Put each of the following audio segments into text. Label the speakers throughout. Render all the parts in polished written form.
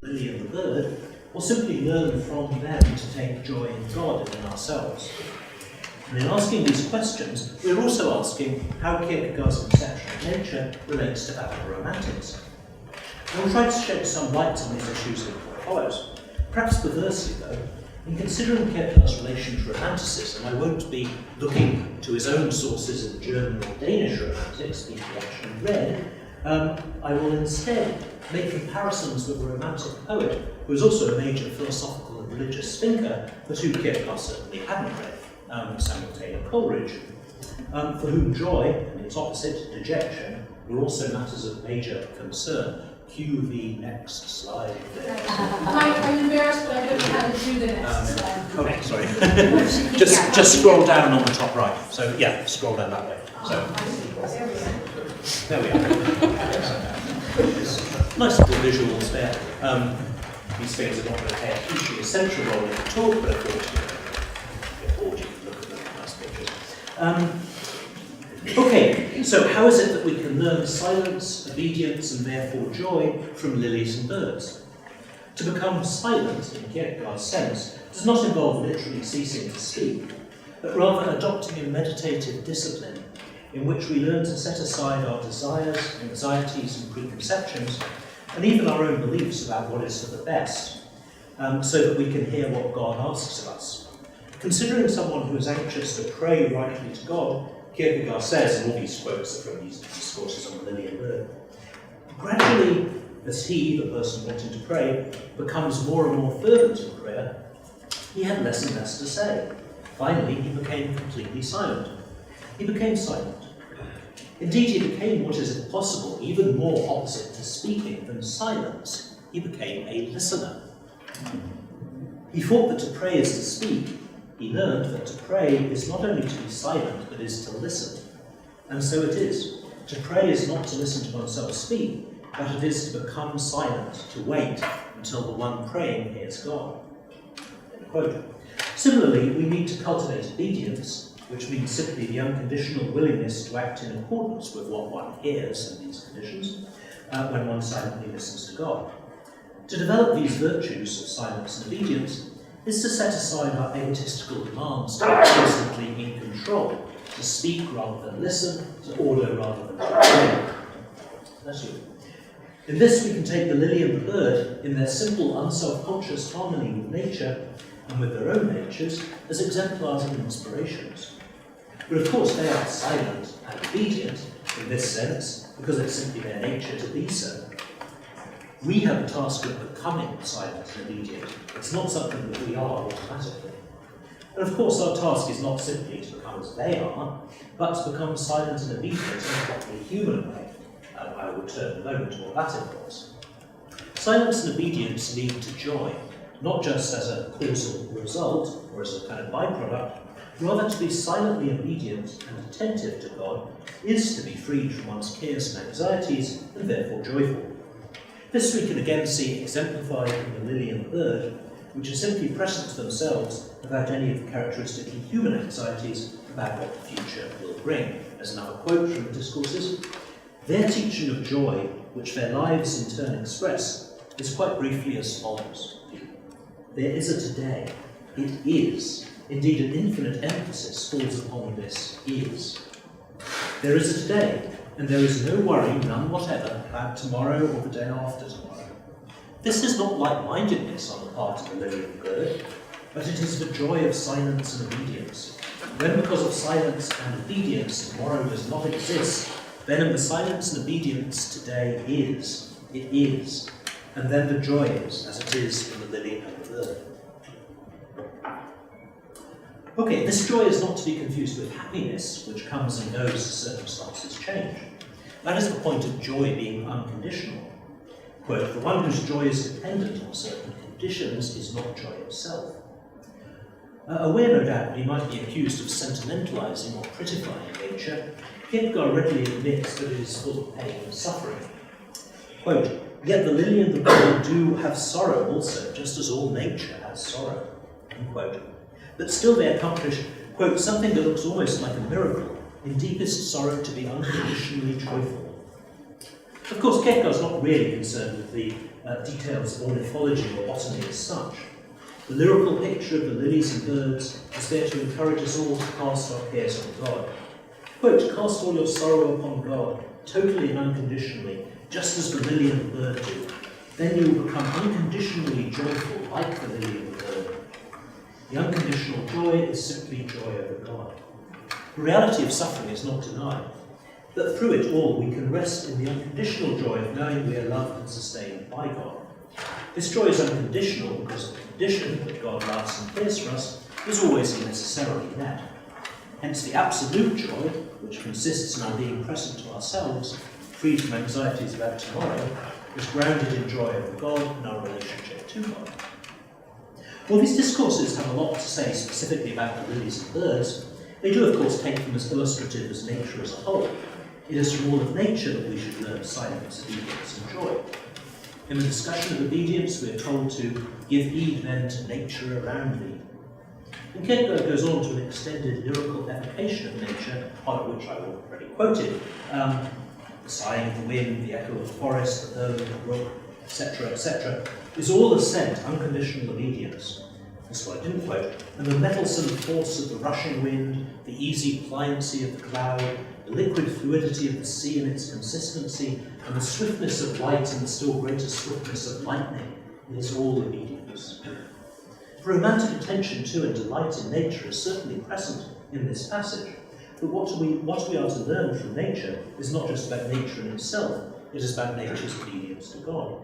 Speaker 1: the lily and the bird, or simply learn from them to take joy in God and in ourselves? And in asking these questions, we're also asking how Kierkegaard's conception of nature relates to that of the Romantics. And we'll try to shed some light on these issues in what follows. Perhaps perversely, though, in considering Kierkegaard's relation to Romanticism, I won't be looking to his own sources in German or Danish Romantics, these he actually read. I will instead make comparisons with a Romantic poet who was also a major philosophical and religious thinker, but who Kierkegaard certainly hadn't read, Samuel Taylor Coleridge, for whom joy and its opposite, dejection, were also matters of major concern. Cue the next slide there.
Speaker 2: I'm embarrassed, but I don't know how to do the next slide.
Speaker 1: Oh, sorry. just scroll down on the top right. So yeah, scroll down that way. So there we are. Nice little visuals there. These things are not going to play a hugely essential role in the talk, but of course, you can look at them, nice pictures. Okay, so how is it that we can learn silence, obedience, and therefore joy from lilies and birds? To become silent, in Kierkegaard's sense, does not involve literally ceasing to speak, but rather adopting a meditative discipline in which we learn to set aside our desires, anxieties, and preconceptions, and even our own beliefs about what is for the best, so that we can hear what God asks of us. Considering someone who is anxious to pray rightly to God, Kierkegaard says, and all these quotes are from these discourses on the lily and bird, gradually, as he, the person wanting to pray, becomes more and more fervent in prayer, he had less and less to say. Finally, he became completely silent. He became silent. Indeed, he became what is, if possible, even more opposite to speaking than silence. He became a listener. He thought that to pray is to speak. He learned that to pray is not only to be silent, but is to listen. And so it is. To pray is not to listen to oneself speak, but it is to become silent, to wait until the one praying hears God. End quote. Similarly, we need to cultivate obedience, which means simply the unconditional willingness to act in accordance with what one hears in these conditions, when one silently listens to God. To develop these virtues of silence and obedience is to set aside our egotistical demands to be constantly in control, to speak rather than listen, to order rather than to obey. That's you. In this we can take the lily and the bird in their simple, unself-conscious harmony with nature and with their own natures as exemplars and inspirations. But of course they are silent and obedient in this sense because it's simply their nature to be so. We have the task of becoming silent and obedient. It's not something that we are automatically. And of course our task is not simply to become as they are, but to become silent and obedient in a properly human way. I will turn in a moment to what that involves. Silence and obedience lead to joy, not just as a causal result or as a kind of byproduct. Rather, to be silently obedient and attentive to God is to be freed from one's cares and anxieties and therefore joyful. This we can again see exemplified in the lily and the bird, which are simply present to themselves without any of the characteristically human anxieties about what the future will bring. As another quote from the discourses, their teaching of joy, which their lives in turn express, is quite briefly as follows. There is a today. It is. Indeed, an infinite emphasis falls upon this is. There is a today, and there is no worry, none whatever, about tomorrow or the day after tomorrow. This is not like-mindedness on the part of the lily and bird, but it is the joy of silence and obedience. When because of silence and obedience tomorrow does not exist, then in the silence and obedience today is. It is. And then the joy is, as it is in the lily and the bird. Okay, this joy is not to be confused with happiness, which comes and goes as circumstances change. That is the point of joy being unconditional. Quote, the one whose joy is dependent on certain conditions is not joy itself. Aware, no doubt, that he might be accused of sentimentalizing or prettifying nature, Kierkegaard readily admits that it is full of pain and suffering. Quote, yet the lily and the bird do have sorrow also, just as all nature has sorrow. Unquote. But still they accomplish, quote, something that looks almost like a miracle, in deepest sorrow to be unconditionally joyful. Of course, Kierkegaard's not really concerned with the details of ornithology or botany as such. The lyrical picture of the lilies and birds is there to encourage us all to cast our cares on God. Quote, cast all your sorrow upon God, totally and unconditionally, just as the lily and the bird do. Then you will become unconditionally joyful, like the lily and the bird. The unconditional joy is simply joy over God. The reality of suffering is not denied, but through it all we can rest in the unconditional joy of knowing we are loved and sustained by God. This joy is unconditional because the condition that God loves and cares for us is always necessarily met. Hence the absolute joy, which consists in our being present to ourselves, freed from anxieties about tomorrow, is grounded in joy over God and our relationship to God. While these discourses have a lot to say specifically about the lilies and birds, they do of course take them as illustrative as nature as a whole. It is from all of nature that we should learn silence, obedience and joy. In the discussion of obedience, we are told to give heed then to nature around thee. And Kierkegaard goes on to an extended lyrical evocation of nature, part of which I already quoted. The sighing of the wind, the echo of the forest, the bird, the brook, etc., is all assent, unconditional obedience. This is what I didn't quote. And the mettlesome force of the rushing wind, the easy pliancy of the cloud, the liquid fluidity of the sea and its consistency, and the swiftness of light and the still greater swiftness of lightning, is all obedience. Romantic attention to and delight in nature is certainly present in this passage, but what we are to learn from nature is not just about nature in itself, it is about nature's obedience to God.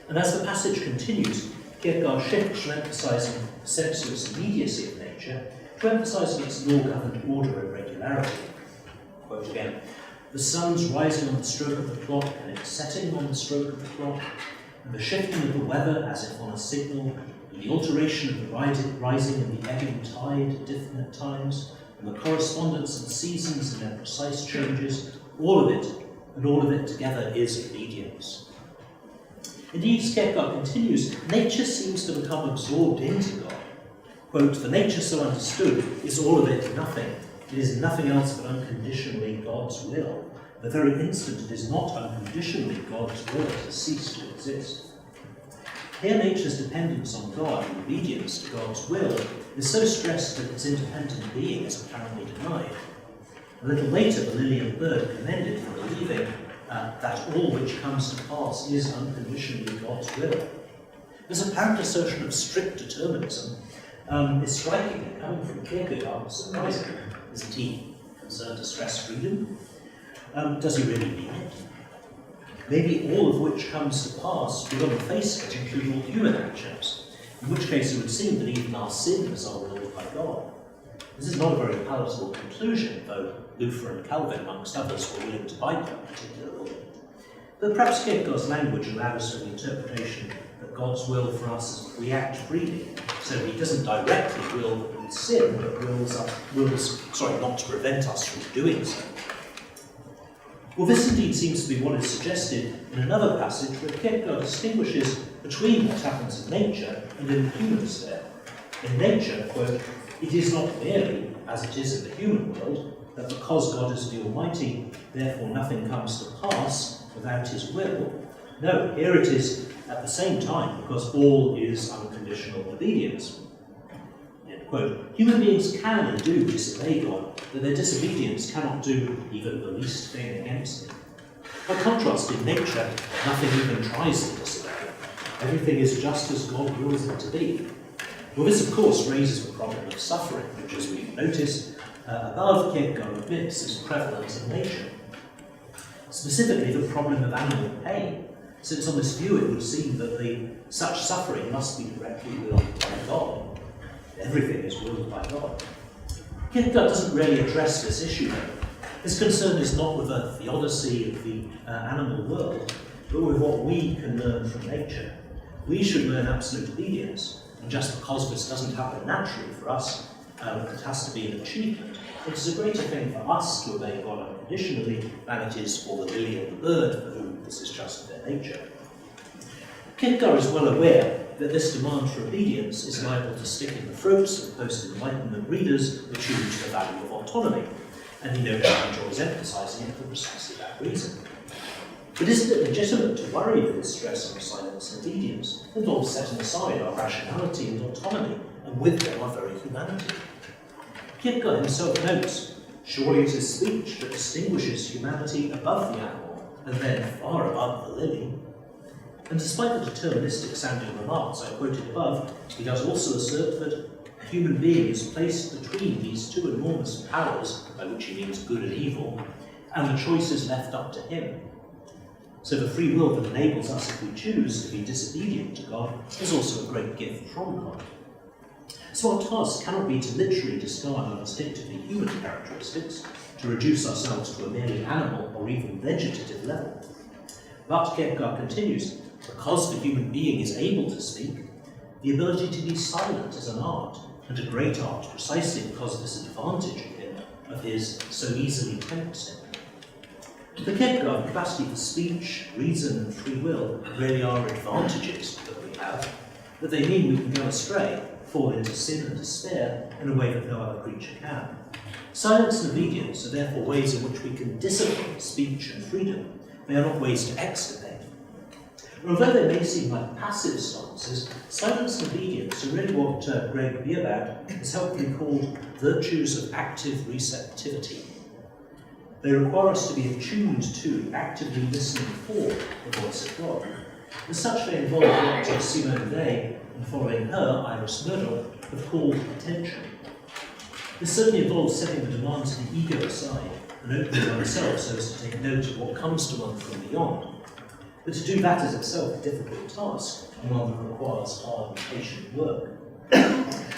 Speaker 1: And as the passage continues, Kierkegaard shifts from emphasising the sensuous immediacy of nature to emphasising its law-governed order and regularity. Quote again, the sun's rising on the stroke of the clock and its setting on the stroke of the clock, and the shifting of the weather as if on a signal, and the alteration of the rising and the ebbing tide at different times, and the correspondence of the seasons and their precise changes, all of it together is obedience. Indeed, as Kierkegaard continues, nature seems to become absorbed into God. Quote, for nature so understood is all of it nothing. It is nothing else but unconditionally God's will. The very instant it is not unconditionally God's will to cease to exist. Here nature's dependence on God and obedience to God's will is so stressed that its independent being is apparently denied. A little later, the lily and bird commended for believing that all which comes to pass is unconditionally God's will. This apparent assertion of strict determinism is strikingly coming from Kierkegaard, surprising. Isn't he concerned to stress freedom? Does he really mean it? Maybe all of which comes to pass would on the face of it include all human actions, in which case it would seem that even our sins are willed by God. This is not a very palatable conclusion, though Luther and Calvin, amongst others, were willing to bite that particular rule. But perhaps Kierkegaard's language allows for the interpretation that God's will for us is that we act freely, so he doesn't directly will that we sin, but wills not to prevent us from doing so. Well, this indeed seems to be what is suggested in another passage where Kierkegaard distinguishes between what happens in nature and in the human sphere. In nature, quote, it is not merely, as it is in the human world, that because God is the Almighty, therefore nothing comes to pass without his will. No, here it is at the same time because all is unconditional obedience. End quote. Human beings can and do disobey God, but their disobedience cannot do even the least thing against him. By contrast, in nature, nothing even tries to disobey. Everything is just as God wills it to be. Well, this, of course, raises the problem of suffering, which, as we've noticed, above Kierkegaard admits is prevalent in nature. Specifically, the problem of animal pain, since on this view it would seem that such suffering must be directly willed by God. Everything is willed by God. Kierkegaard doesn't really address this issue, though. His concern is not with a theodicy of the animal world, but with what we can learn from nature. We should learn absolute obedience. And just because this doesn't happen naturally for us, it has to be an achievement. It is a greater thing for us to obey God unconditionally than it is for the lily and the bird, for whom this is just their nature. Kierkegaard is well aware that this demand for obedience is liable to stick in the throats of post-Enlightenment readers who choose the value of autonomy, and he no doubt enjoys emphasising it for precisely that reason. But isn't it legitimate to worry that this stress on silence and obedience involves setting aside our rationality and autonomy, and with them our very humanity? Kierkegaard himself notes, surely it is speech that distinguishes humanity above the animal, and then far above the lily. And despite the deterministic sounding remarks I quoted above, he does also assert that a human being is placed between these two enormous powers, by which he means good and evil, and the choice is left up to him. So the free will that enables us, if we choose, to be disobedient to God is also a great gift from God. So our task cannot be to literally discard our distinctively human characteristics, to reduce ourselves to a merely animal or even vegetative level. But, Kierkegaard continues, because the human being is able to speak, the ability to be silent is an art, and a great art precisely because of this advantage of his so easily tempts him. For Kierkegaard, capacity for speech, reason and free will really are advantages that we have, but they mean we can go astray, fall into sin and despair in a way that no other creature can. Silence and obedience are therefore ways in which we can discipline speech and freedom. They are not ways to extirpate. And although they may seem like passive stances, silence and obedience are really what Greg Bierbaum has helpfully called virtues of active receptivity. They require us to be attuned to, actively listening for the voice of God. As such, they involve what Simone Weil, and following her, Iris Murdoch, have called attention. This certainly involves setting the demands of the ego aside and opening oneself so as to take note of what comes to one from beyond. But to do that is itself a difficult task, and one that requires hard and patient work.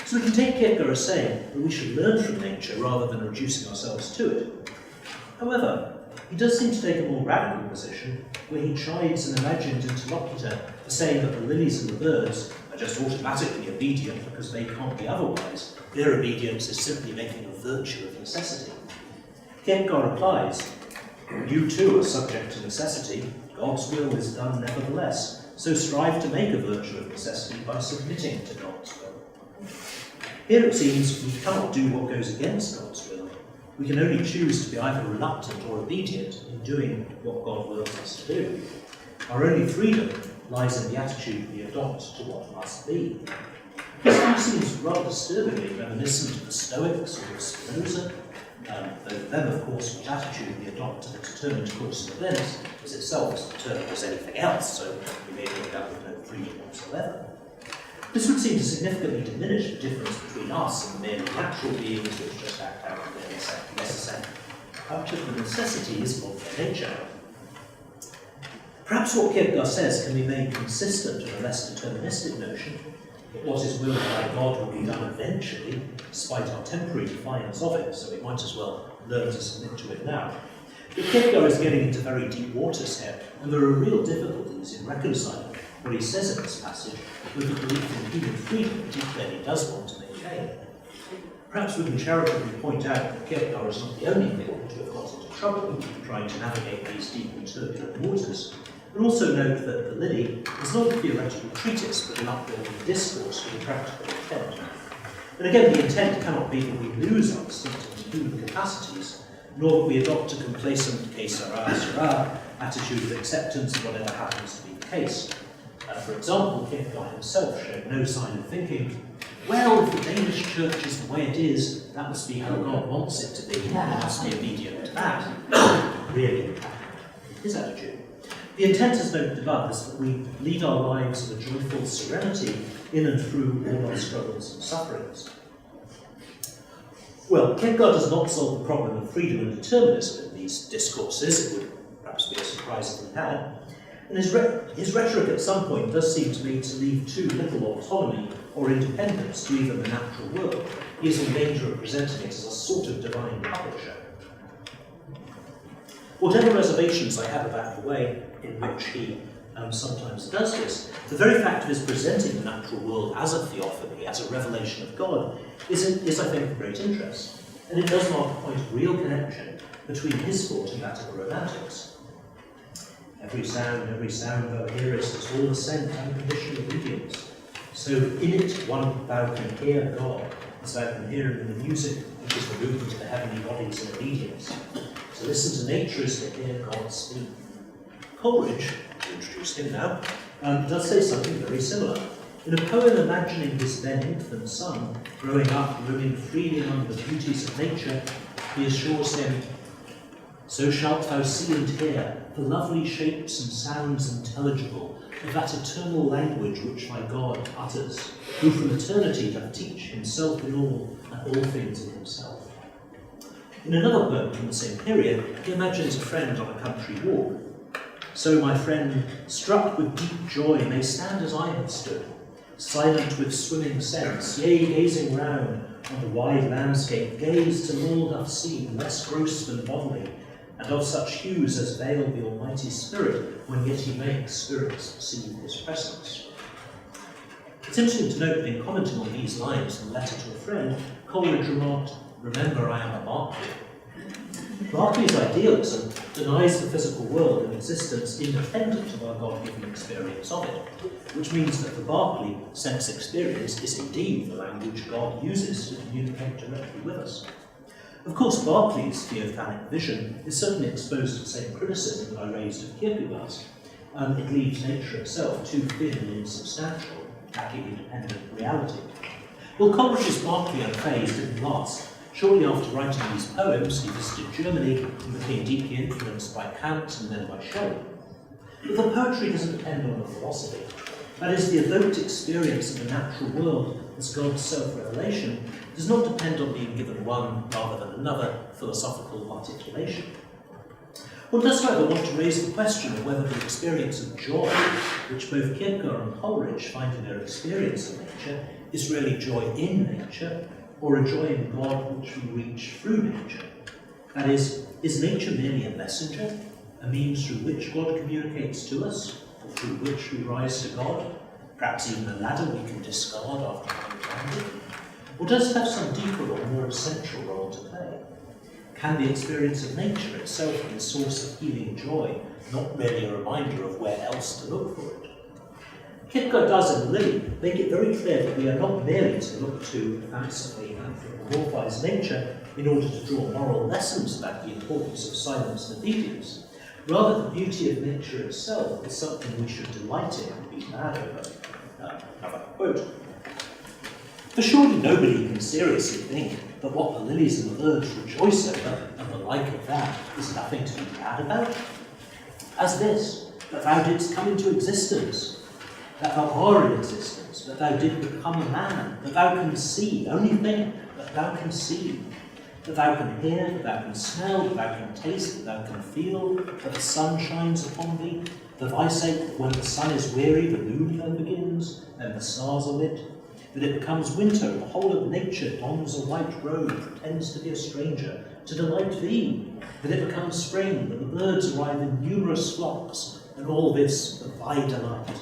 Speaker 1: So we can take Kierkegaard as saying that we should learn from nature rather than reducing ourselves to it. However, he does seem to take a more radical position, where he chides an imagined interlocutor for saying that the lilies and the birds are just automatically obedient because they can't be otherwise. Their obedience is simply making a virtue of necessity. Kierkegaard replies, you too are subject to necessity. God's will is done nevertheless, so strive to make a virtue of necessity by submitting to God's will. Here it seems we cannot do what goes against God's will. We can only choose to be either reluctant or obedient in doing what God wills us to do. Our only freedom lies in the attitude we adopt to what must be. This view seems rather disturbingly reminiscent of the Stoics or of Spinoza, though for them, of course, what attitude we adopt to the determined course of events is itself as determined as anything else, so we may end up with no freedom whatsoever. This would seem to significantly diminish the difference between us and the merely natural beings which just act out of their necessity. Out of the necessities of their nature. Perhaps what Kierkegaard says can be made consistent with a less deterministic notion that what is willed by God will be done eventually, despite our temporary defiance of it, so we might as well learn to submit to it now. But Kierkegaard is getting into very deep waters here, and there are real difficulties in reconciling what he says in this passage with the belief in human freedom that he clearly does want to maintain. Perhaps we can charitably point out that Kierkegaard is not the only people to have got into trouble trying to navigate these deep and turbulent waters, and also note that the lily is not a theoretical treatise but an upbuilding discourse with a practical intent. And again, the intent cannot be that we lose our distinctive human capacities, nor that we adopt a complacent que sera, sera attitude of acceptance of whatever happens to be the case. For example, Kierkegaard himself showed no sign of thinking, well, if the Danish church is the way it is, that must be how God wants it to be, and we must be obedient to that. Really, his attitude. The intent, as noted above, is that we lead our lives with a joyful serenity in and through all our struggles and sufferings. Well, Kierkegaard does not solve the problem of freedom and determinism in these discourses. It would perhaps be a surprise if he had. And his rhetoric at some point does seem to me to leave too little autonomy or independence to even the natural world. He is in danger of presenting it as a sort of divine puppet show. Whatever reservations I have about the way in which he sometimes does this, the very fact of his presenting the natural world as a theophany, as a revelation of God, is I think, of great interest. And it does mark a point of real connection between his thought and that of the Romantics. Every sound thou hearest is all assent and conditional obedience. So in it thou can hear God, as thou can hear him in the music, which is the movement of the heavenly bodies in obedience. To listen to nature is to hear God speak. Coleridge, to introduce him now, does say something very similar. In a poem imagining his then infant son growing up, roaming freely among the beauties of nature, he assures him, "So shalt thou see and hear the lovely shapes and sounds intelligible of that eternal language which thy God utters, who from eternity doth teach himself in all, and all things in himself." In another poem from the same period, he imagines a friend on a country walk. "So my friend, struck with deep joy, may stand as I have stood, silent with swimming sense, yea, gazing round on the wide landscape, gaze till all doth seem less gross than bodily, and of such hues as veil the Almighty Spirit, when yet he makes spirits perceive his presence." It's interesting to note that in commenting on these lines in a letter to a friend, Coleridge remarked, "Remember, I am a Berkeley." Berkeley's idealism denies the physical world an existence independent of our God-given experience of it, which means that for Berkeley, sense experience is indeed the language God uses to communicate directly with us. Of course, Berkeley's theophanic vision is certainly exposed to the same criticism that I raised of Kierkegaard's. It leaves nature itself too thin and insubstantial, lacking independent reality. Well, Coleridge's Berkeley phase didn't last. Shortly after writing these poems, he visited Germany and became deeply influenced by Kant and then by Shelley. But the poetry doesn't depend on the philosophy. That is, the evoked experience of the natural world as God's self-revelation does not depend on being given one rather than another philosophical articulation. One does, however, want to raise the question of whether the experience of joy, which both Kierkegaard and Coleridge find in their experience of nature, is really joy in nature, or a joy in God which we reach through nature. That is nature merely a messenger, a means through which God communicates to us, or through which we rise to God, perhaps even a ladder we can discard after having climbed it? Or does it have some deeper or more essential role to play? Can the experience of nature itself be a source of healing joy, not merely a reminder of where else to look for it? Kierkegaard does in The Lily make it very clear that we are not merely to look to fancifully anthropomorphize nature in order to draw moral lessons about the importance of silence and obedience. Rather, the beauty of nature itself is something we should delight in and be mad over. Another quote. "For surely nobody can seriously think that what the lilies and the birds rejoice over, and the like of that, is nothing to be glad about? As this, that thou didst come into existence, that thou art in existence, that thou did become a man, that thou can see, only think, that thou can see, that thou can hear, that thou can smell, that thou can taste, that thou can feel, that the sun shines upon thee, for thy sake, when the sun is weary, the moon then begins, and the stars are lit, that it becomes winter, and the whole of nature dons a white robe, pretends to be a stranger, to delight thee, that it becomes spring, that the birds arrive in numerous flocks, and all this for thy delight."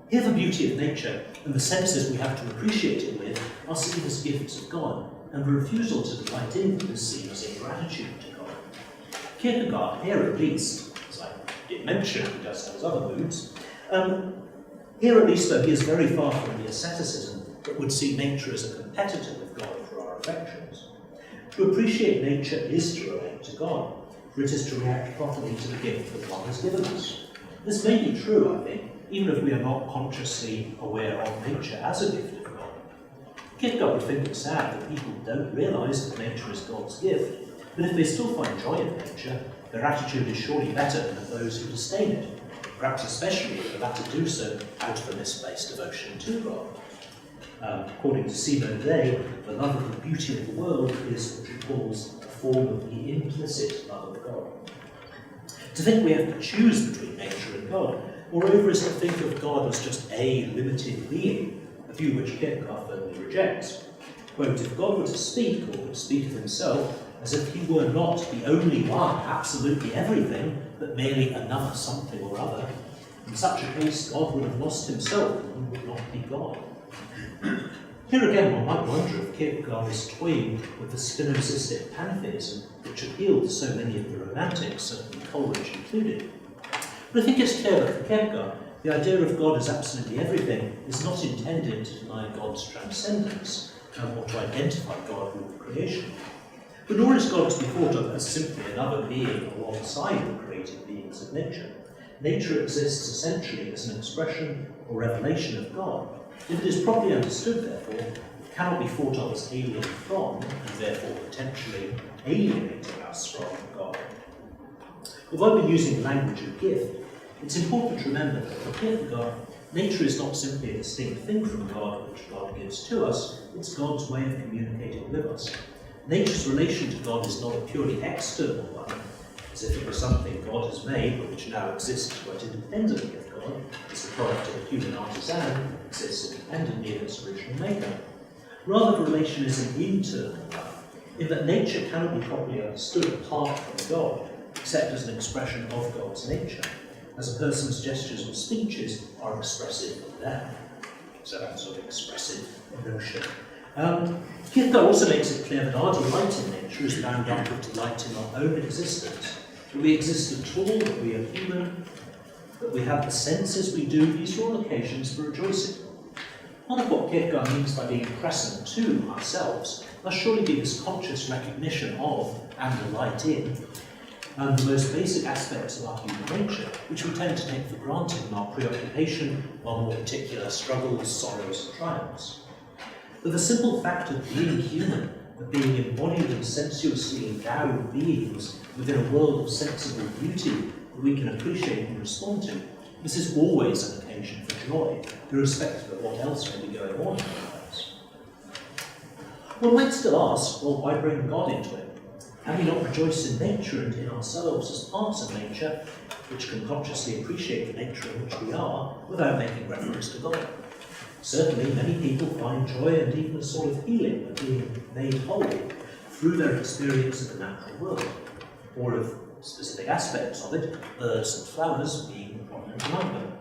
Speaker 1: Here the beauty of nature and the senses we have to appreciate it with are seen as gifts of God, and the refusal to delight in them is seen as ingratitude to God. Kierkegaard, here at least, as I did mention, he does have his other moods, here at least though he is very far from the asceticism that would see nature as a competitor with God for our affections. To appreciate nature is to relate to God, for it is to react properly to the gift that God has given us. This may be true, I think, even if we are not consciously aware of nature as a gift of God. Kierkegaard would think it sad that people don't realise that nature is God's gift, but if they still find joy in nature, their attitude is surely better than of those who disdain it, perhaps especially if the latter do so out of a misplaced devotion to God. According to Simone Day, the love of the beauty of the world is what he calls a form of the implicit love of God. To think we have to choose between nature and God, moreover, is to think of God as just a limited being, a view which Kierkegaard firmly rejects. Quote, "If God were to speak, or would speak of himself, as if he were not the only one, absolutely everything, but merely another something or other, in such a case God would have lost himself and would not be God." Here again one might wonder if Kierkegaard is toying with the Spinozistic pantheism which appealed to so many of the romantics, certainly Coleridge included. But I think it's clear that for Kierkegaard, the idea of God as absolutely everything is not intended to deny God's transcendence, or to identify God with creation. But nor is God to be thought of as simply another being alongside the created beings of nature. Nature exists essentially as an expression or revelation of God. If it is properly understood, therefore, it cannot be thought of as alien from, and therefore potentially alienating us from God. Although I've been using the language of gift, it's important to remember that for Kierkegaard, nature is not simply a distinct thing from God which God gives to us, it's God's way of communicating with us. Nature's relation to God is not a purely external one, as if it were something God has made but which now exists quite independently of God, as the product of a human artisan exists independently of its original maker. Rather, the relation is an internal one, in that nature cannot be properly understood apart from God, except as an expression of God's nature, as a person's gestures or speeches are expressive of them. So that sort of expressive notion. Kierkegaard also makes it clear that our delight in nature is bound up with delight in our own existence. That we exist at all, that we are human, that we have the senses we do, these are all occasions for rejoicing. Part of what Kierkegaard means by being present to ourselves must surely be this conscious recognition of and delight in the most basic aspects of our human nature, which we tend to take for granted in our preoccupation with our more particular struggles, sorrows, and triumphs. But the simple fact of being human, of being embodied and sensuously endowed beings within a world of sensible beauty that we can appreciate and respond to, this is always an occasion for joy, irrespective of what else may be going on in our lives. One might still ask, well, why bring God into it? Can we not rejoice in nature and in ourselves as parts of nature, which can consciously appreciate the nature in which we are, without making reference to God? Certainly, many people find joy and even a sort of healing of being made whole through their experience of the natural world, or of specific aspects of it, birds and flowers being prominent among them.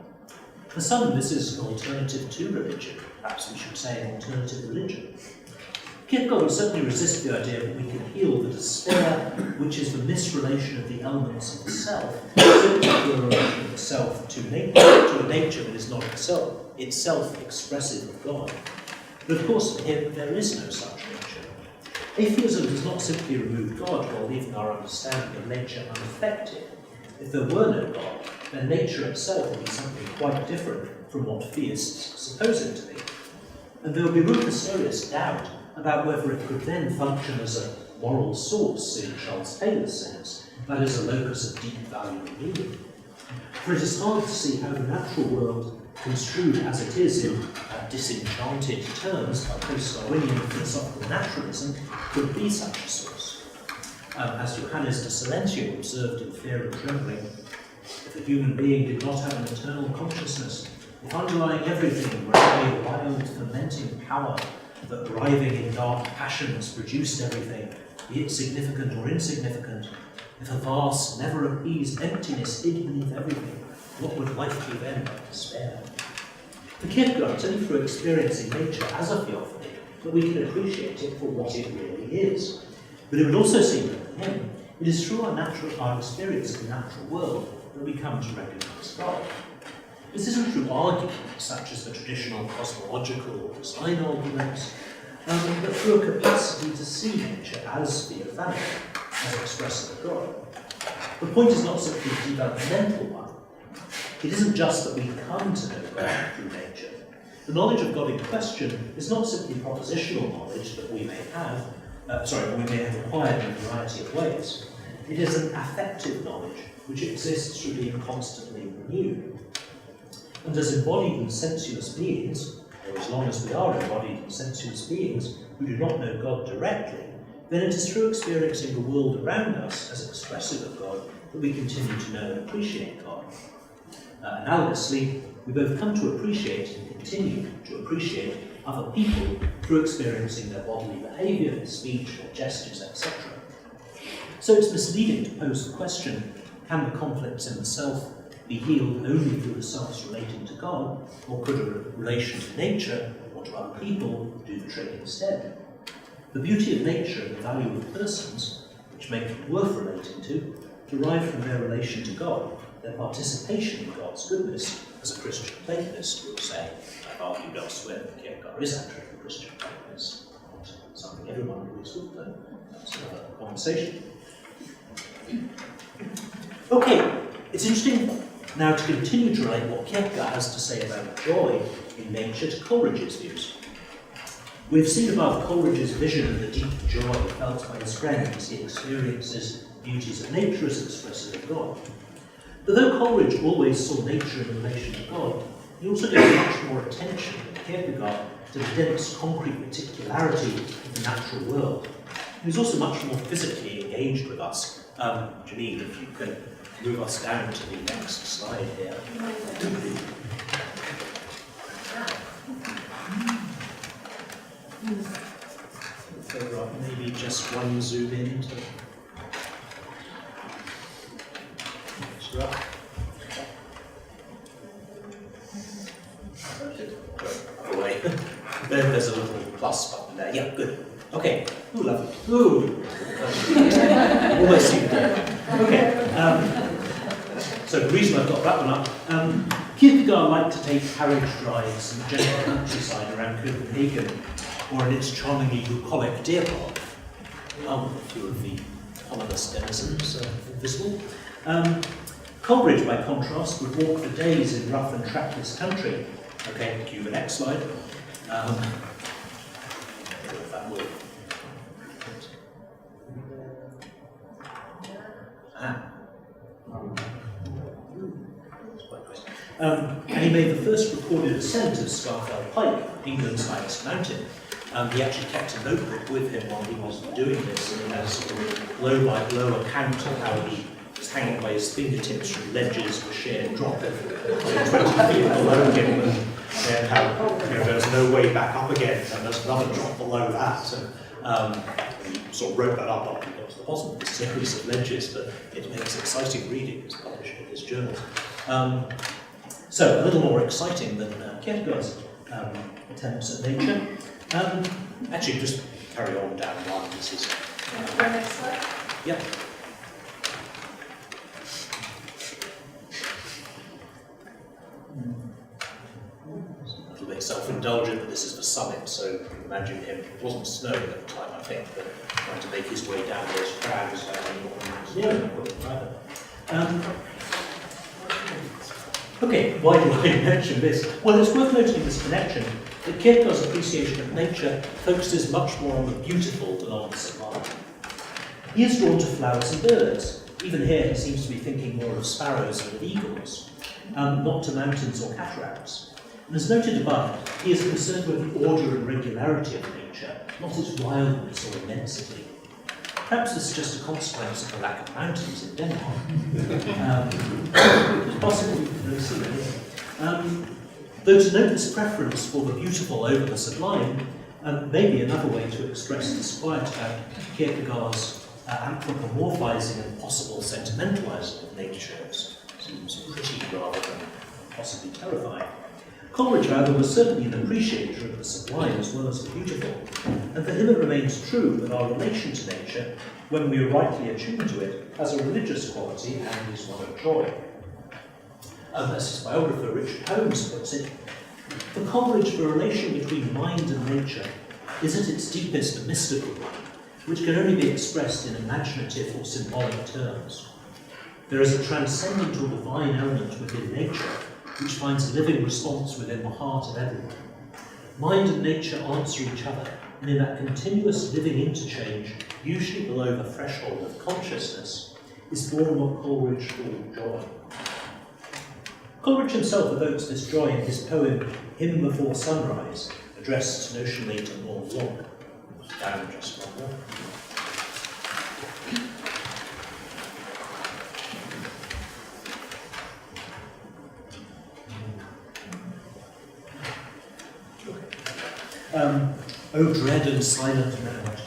Speaker 1: For some, this is an alternative to religion, perhaps we should say an alternative religion. Kierkegaard would certainly resist the idea that we can heal the despair, which is the misrelation of the elements of the self, simply through a relation of the self to a nature that is not itself expressive of God. But of course, for him, there is no such nature. Atheism does not simply remove God while leaving our understanding of nature unaffected. If there were no God, then nature itself would be something quite different from what theists suppose it to be. And there would be room for serious doubt about whether it could then function as a moral source in Charles Taylor's sense, that is, a locus of deep value and meaning. For it is hard to see how the natural world, construed as it is in disenchanted terms by post-Darwinian philosophical naturalism, could be such a source. As Johannes de Silentio observed in Fear and Trembling, if a human being did not have an eternal consciousness, if underlying everything were only a wild, fermenting power that writhing in dark passions produced everything, be it significant or insignificant, if a vast, never-appeased emptiness hid beneath everything, what would life be then but despair? For Kierkegaard, it's only through experiencing nature as a theophany that we can appreciate it for what it really is. But it would also seem that for him, it is through our experience of the natural world that we come to recognise God. This isn't through arguments such as the traditional cosmological or design arguments, but through a capacity to see nature as theophanic, as expressive of God. The point is not simply a developmental one. It isn't just that we come to know God through nature. The knowledge of God in question is not simply propositional knowledge that we may have acquired in a variety of ways. It is an affective knowledge which exists through being constantly renewed. And as embodied and sensuous beings, or as long as we are embodied and sensuous beings who do not know God directly, then it is through experiencing the world around us as expressive of God that we continue to know and appreciate God. Analogously, we both come to appreciate and continue to appreciate other people through experiencing their bodily behaviour, their speech, their gestures, etc. So it's misleading to pose the question, can the conflicts in the self be healed only through the self's relating to God, or could a relation to nature or to other people do the trick instead? The beauty of nature and the value of persons, which make them worth relating to, derive from their relation to God, their participation in God's goodness, as a Christian Platonist would say. I've argued elsewhere that Kierkegaard is actually a Christian Platonist, not something everyone agrees with, but that's another conversation. Okay, it's interesting now to continue to relate what Kierkegaard has to say about joy in nature to Coleridge's views. We've seen above Coleridge's vision of the deep joy felt by his friends he experiences beauties of nature as expressive of God. But though Coleridge always saw nature in relation to God, he also gave much more attention than Kierkegaard to the dense concrete particularity of the natural world. He was also much more physically engaged with us. Janine, if you can move us down to the next slide here. Further up, maybe just one zoom in to away. Then there's a little plus button there. Yeah, good. Okay. Ooh, lovely. Ooh. Almost seen there. Okay. So the reason I've got that one up, Kierkegaard liked to take carriage drives in the gentle countryside around Copenhagen, or in its charmingly bucolic deer park. A few of the ominous denizens visible. Coleridge, by contrast, would walk for days in rough and trackless country. Okay, cue the next slide. I don't know if that will. And he made the first recorded ascent of Scafell Pike, England's highest mountain. He actually kept a notebook with him while he was doing this, and he has sort of blow by blow account of how he was hanging by his fingertips from ledges for sheer drop of 20 feet below him, and how there was no way back up again, and there's another drop below that. And he sort of wrote that up after he got to the bottom of this series of ledges, but it makes exciting reading. It's published in his journal. So, a little more exciting than Kierkegaard's attempts at nature. Actually, just carry on down one. This is.
Speaker 2: Next slide.
Speaker 1: Yep. A little bit self-indulgent, but this is the summit, so you can imagine him. It wasn't snowing at the time, I think, but trying to make his way down those crags Okay, why do I mention this? Well, it's worth noting in this connection that Kierkegaard's appreciation of nature focuses much more on the beautiful than on the sublime. He is drawn to flowers and birds. Even here, he seems to be thinking more of sparrows than of eagles, not to mountains or cataracts. And as noted above, he is concerned with the order and regularity of nature, not its wildness or immensity. Perhaps this is just a consequence of the lack of mountains in Denmark. It's possible we can really see that. Though to note this preference for the beautiful over the sublime may be another way to express disquiet about Kierkegaard's anthropomorphizing and possible sentimentalizing of nature. It seems pretty rather than possibly terrifying. Coleridge, however, was certainly an appreciator of the sublime as well as the beautiful, and for him it remains true that our relation to nature, when we are rightly attuned to it, has a religious quality and is one of joy. As his biographer Richard Holmes puts it, for Coleridge the relation between mind and nature is at its deepest a mystical one, which can only be expressed in imaginative or symbolic terms. There is a transcendent or divine element within nature, which finds a living response within the heart of everyone. Mind and nature answer each other, and in that continuous living interchange, usually below the threshold of consciousness, is born what Coleridge called joy. Coleridge himself evokes this joy in his poem Hymn Before Sunrise, addressed notionally to Mont Blanc. Down just one more. O dread and silent mount,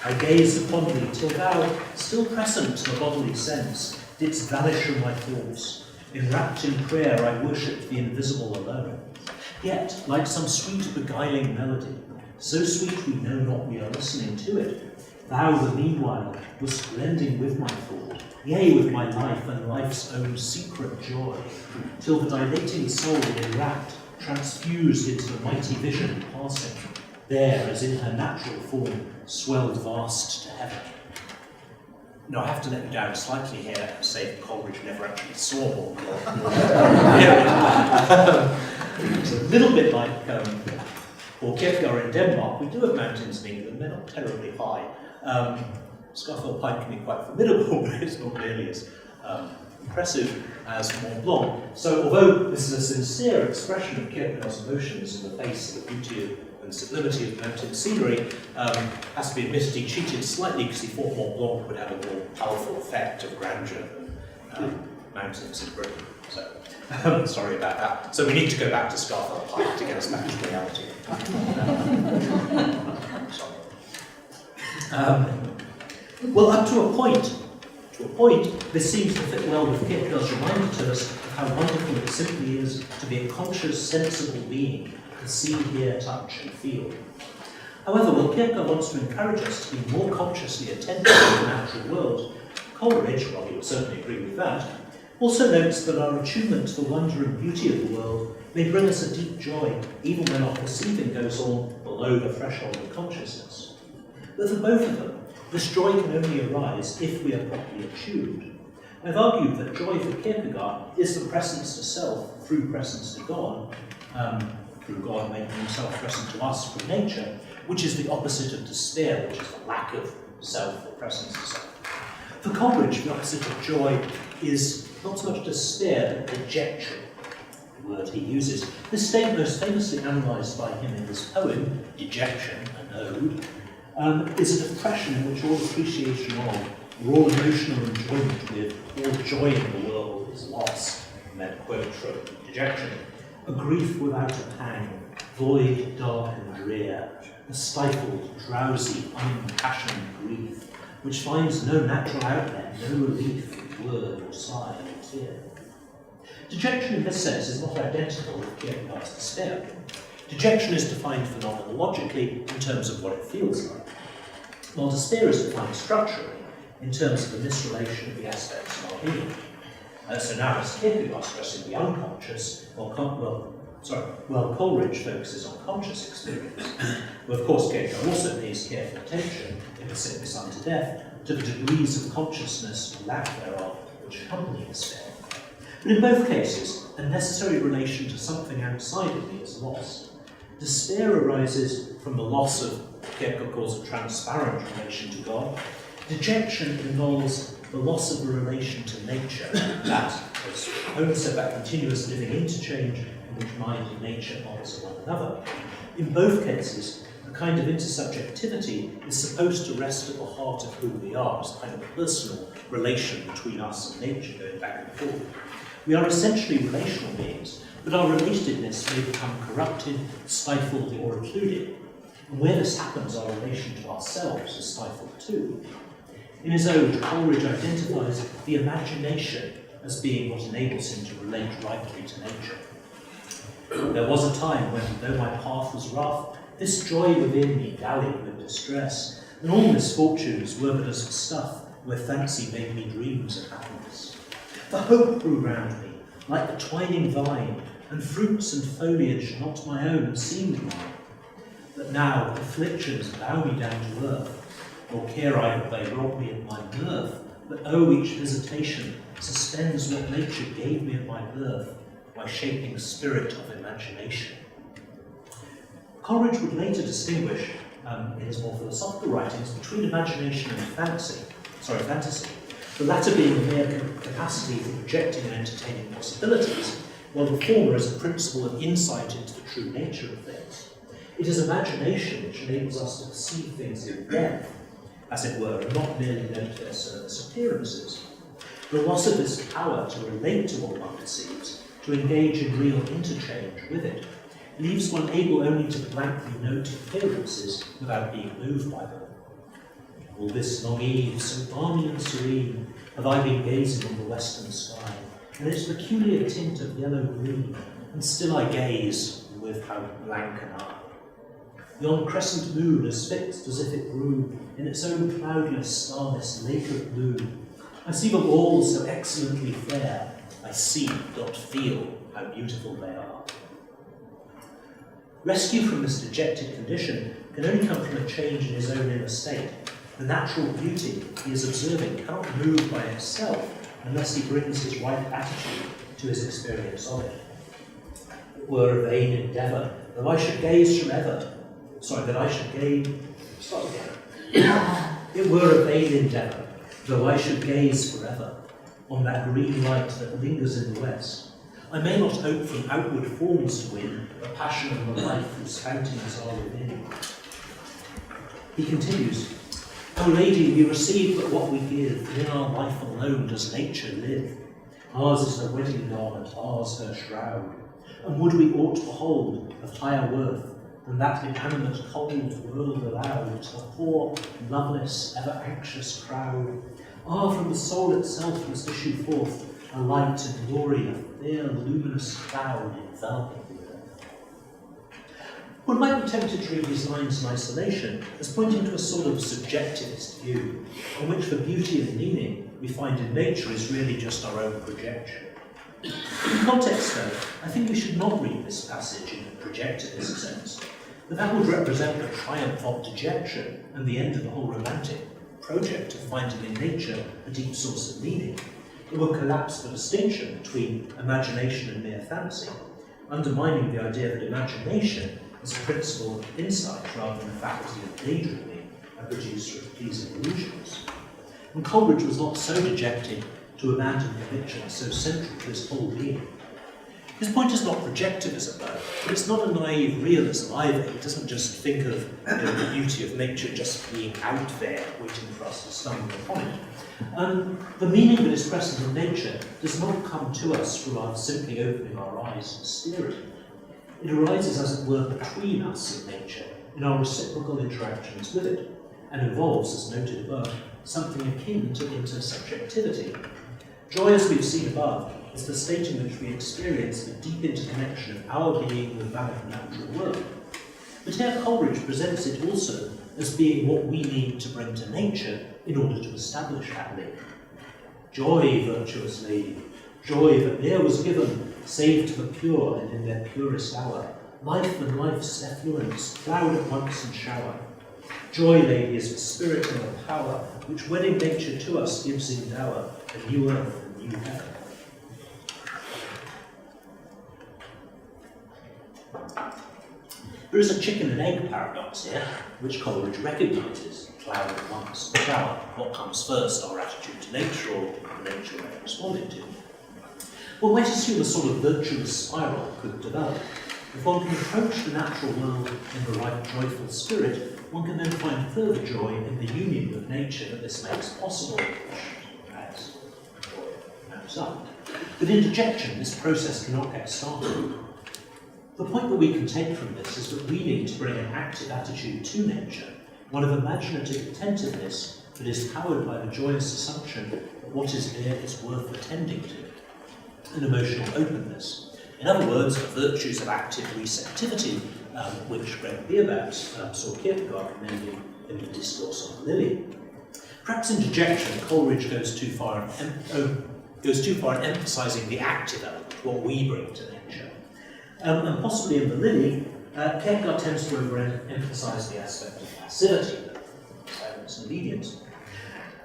Speaker 1: I gaze upon thee till thou, still present to the bodily sense, didst vanish from my thoughts. Enwrapped in prayer, I worshipped the invisible alone. Yet, like some sweet beguiling melody, so sweet we know not we are listening to it, thou, the meanwhile, wast blending with my thought, yea, with my life and life's own secret joy, till the dilating soul enwrapped, transfused into the mighty vision passing, there as in her natural form, swelled vast to heaven. No, I have to let you down slightly here and say that Coleridge never actually saw Mont Blanc. It's a little bit like Kierkegaard in Denmark. We do have mountains in England, they're not terribly high. Scafell Pike can be quite formidable, but it's not nearly as impressive as Mont Blanc. So although this is a sincere expression of Kierkegaard's emotions in the face of the beauty and sublimity of mountain scenery, has to be admitted he cheated slightly because he thought Mont Blanc would have a more powerful effect of grandeur than mountains in Britain. So, sorry about that. So we need to go back to Scafell Pike to get us back to reality. Sorry. Well, up to a point, this seems to fit well with Kierkegaard's reminder to us of how wonderful it simply is to be a conscious, sensible being, to see, hear, touch, and feel. However, while Kierkegaard wants to encourage us to be more consciously attentive to the natural world, Coleridge, while he would certainly agree with that, also notes that our attunement to the wonder and beauty of the world may bring us a deep joy, even when our perceiving goes on below the threshold of consciousness. But for both of them, this joy can only arise if we are properly attuned. I've argued that joy for Kierkegaard is the presence to self through presence to God, through God making himself present to us through nature, which is the opposite of despair, which is the lack of self or presence to self. For Coleridge, the opposite of joy is not so much despair, but dejection, the word he uses. This state, most famously analysed by him in his poem, Dejection, an ode, is a depression in which all appreciation of, or all emotional enjoyment with, all joy in the world is lost. And then quote from Dejection: a grief without a pang, void, dark and drear, a stifled, drowsy, unimpassioned grief, which finds no natural outlet, no relief in word or sigh or tear. Dejection in this sense is not identical with Kierkegaard's despair. Dejection is defined phenomenologically in terms of what it feels like, while despair is defined structurally in terms of the misrelation of the aspects of our being. So now as Kierkegaard stressing the unconscious, while Coleridge focuses on conscious experience. Well, of course, Kierkegaard also pays careful attention, in The Sickness Unto Death, to the degrees of consciousness or lack thereof which accompany despair. But in both cases, a necessary relation to something outside of me is lost. Despair arises from the loss of what Kierkegaard calls a transparent relation to God. Dejection involves the loss of a relation to nature, that, as Holmes said, that continuous living interchange in which mind and nature answer one another. In both cases, a kind of intersubjectivity is supposed to rest at the heart of who we are, as a kind of personal relation between us and nature going back and forth. We are essentially relational beings, but our relatedness may become corrupted, stifled, or occluded. And where this happens, our relation to ourselves is stifled too. In his ode, Coleridge identifies the imagination as being what enables him to relate rightly to nature. There was a time when, though my path was rough, this joy within me dallied with distress, and all misfortunes were but as stuff where fancy made me dreams of happiness. The hope grew round me, like the twining vine, and fruits and foliage not my own seemed mine. But now afflictions bow me down to earth, nor care I that they rob me of my mirth, but each visitation suspends what nature gave me at my birth, my shaping spirit of imagination. Coleridge would later distinguish, in his more philosophical writings, between imagination and fantasy, the latter being the mere capacity for projecting and entertaining possibilities, while the former is a principle of insight into the true nature of things. It is imagination which enables us to perceive things in depth, as it were, and not merely note their surface appearances. The loss of this power to relate to what one perceives, to engage in real interchange with it, leaves one able only to blankly note appearances without being moved by them. All this long eve, so balmy and serene, have I been gazing on the western sky, and its peculiar tint of yellow-green, and still I gaze, with how blank an eye. Yon crescent moon, as fixed as if it grew in its own cloudless, starless lake of blue. I see them all so excellently fair, I see, not feel, how beautiful they are. Rescue from this dejected condition can only come from a change in his own inner state. The natural beauty he is observing cannot move by itself unless he brings his right attitude to his experience of it. It were a vain endeavour that I should gaze forever. It were a vain endeavour, though I should gaze forever on that green light that lingers in the west. I may not hope from outward forms to win the passion of the life whose fountains are within. He continues, O lady, we receive but what we give, and in our life alone does nature live. Ours is her wedding garment, ours her shroud. And would we aught behold of higher worth than that inanimate cold world allowed to the poor, loveless, ever anxious crowd? Ah, from the soul itself must issue forth a light and glory, a fair luminous cloud enveloping the earth. One might be tempted to read these lines in isolation as pointing to a sort of subjectivist view, on which the beauty and meaning we find in nature is really just our own projection. In context, though, I think we should not read this passage in a projectivist sense, but that would represent the triumph of dejection and the end of the whole romantic project of finding in nature a deep source of meaning. It would collapse the distinction between imagination and mere fancy, undermining the idea that imagination is a principle of insight rather than a faculty of daydreaming, a producer of pleasing illusions. And Coleridge was not so dejected to abandon conviction so central to his whole being. His point is not projectivism, though, but it's not a naive realism either. He doesn't just think of the beauty of nature just being out there, waiting for us to stumble upon it. The meaning that is present in nature does not come to us through our simply opening our eyes and staring. It arises, as it were, between us and nature, in our reciprocal interactions with it, and involves, as noted above, something akin to intersubjectivity. Joy, as we've seen above, is the state in which we experience the deep interconnection of our being with that of the natural world. But here Coleridge presents it also as being what we need to bring to nature in order to establish that link. Joy, virtuous lady, joy that ne'er was given, save to the pure and in their purest hour, life and life's effluence, cloud at once and shower. Joy, lady, is the spirit and the power which wedding nature to us gives in dower, a new earth and new heaven. There is a chicken and egg paradox here, which Coleridge recognises. Cloud at once, shower. What comes first, our attitude to nature or the nature we're responding to? One might assume a sort of virtuous spiral could develop. If one can approach the natural world in the right joyful spirit, one can then find further joy in the union with nature that this makes possible, as joy mounts up. But in dejection, this process cannot get started. The point that we can take from this is that we need to bring an active attitude to nature, one of imaginative attentiveness that is powered by the joyous assumption that what is there is worth attending to, an emotional openness. In other words, the virtues of active receptivity, which Greg Bierbaut saw Kierkegaard commending in the Discourse on the Lily. Perhaps in dejection, Coleridge goes too far in emphasising the active element, what we bring to nature. And possibly in the Lily, Kierkegaard tends to overemphasise the aspect of passivity, silence and obedience.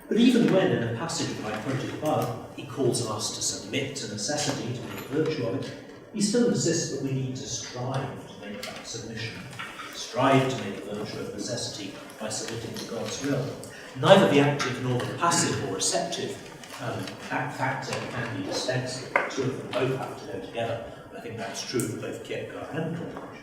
Speaker 1: But even when, in a passage that I quoted above, he calls on us to submit to necessity, to make a virtue of it, he still insists that we need to strive to make that submission, strive to make a virtue of necessity by submitting to God's will. Neither the active nor the passive or receptive factor can be dispensed. The two of them both have to go together. I think that's true for both Kierkegaard and Coleridge.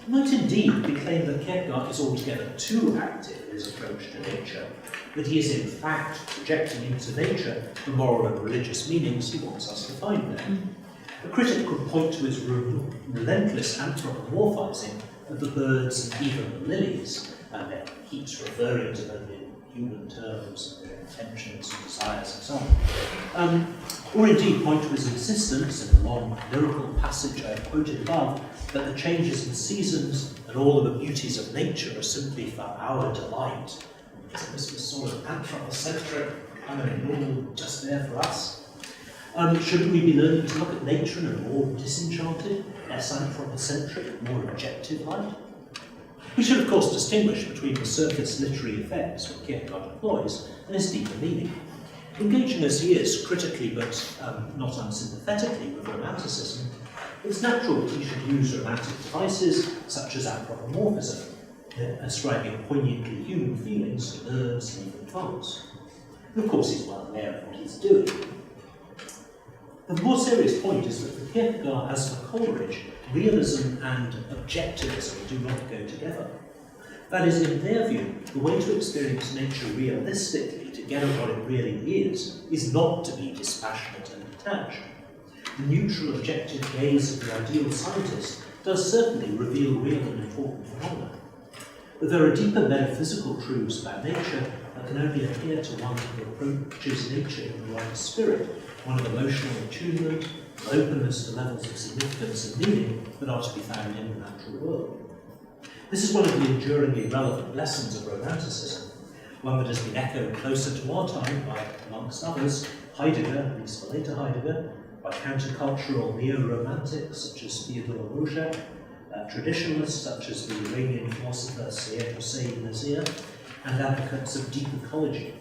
Speaker 1: It might indeed be claimed that Kierkegaard is altogether too active in his approach to nature, that he is in fact projecting into nature the moral and religious meanings he wants us to find there. A critic could point to his relentless anthropomorphizing of the birds and even the lilies, and their keeps referring to them in human terms, their intentions and desires and so on. Or indeed point to his insistence in the long lyrical passage I have quoted above that the changes in seasons and all of the beauties of nature are simply for our delight. Isn't this sort of anthropocentric, kind of normal, just there for us? Shouldn't we be learning to look at nature in a more disenchanted, less anthropocentric, more objective light? We should, of course, distinguish between the surface literary effects that Kierkegaard employs and his deeper meaning. Engaging as he is, critically but not unsympathetically, with romanticism, it's natural that he should use romantic devices such as anthropomorphism, ascribing poignantly human feelings to birds and even plants. And of course, he's well aware of what he's doing. The more serious point is that for Kierkegaard, as for Coleridge, realism and objectivism do not go together. That is, in their view, the way to experience nature realistically, to get at what it really is not to be dispassionate and detached. The neutral, objective gaze of the ideal scientist does certainly reveal real and important phenomena. But there are deeper metaphysical truths about nature that can only appear to one who approaches nature in the right spirit, one of emotional attunement, and openness to levels of significance and meaning that are to be found in the natural world. This is one of the enduringly relevant lessons of Romanticism, one that has been echoed closer to our time by, amongst others, Heidegger, at least for later Heidegger, by countercultural neo-romantics such as Theodore Roger, traditionalists such as the Iranian philosopher Syed Hossein Nazir, and advocates of deep ecology.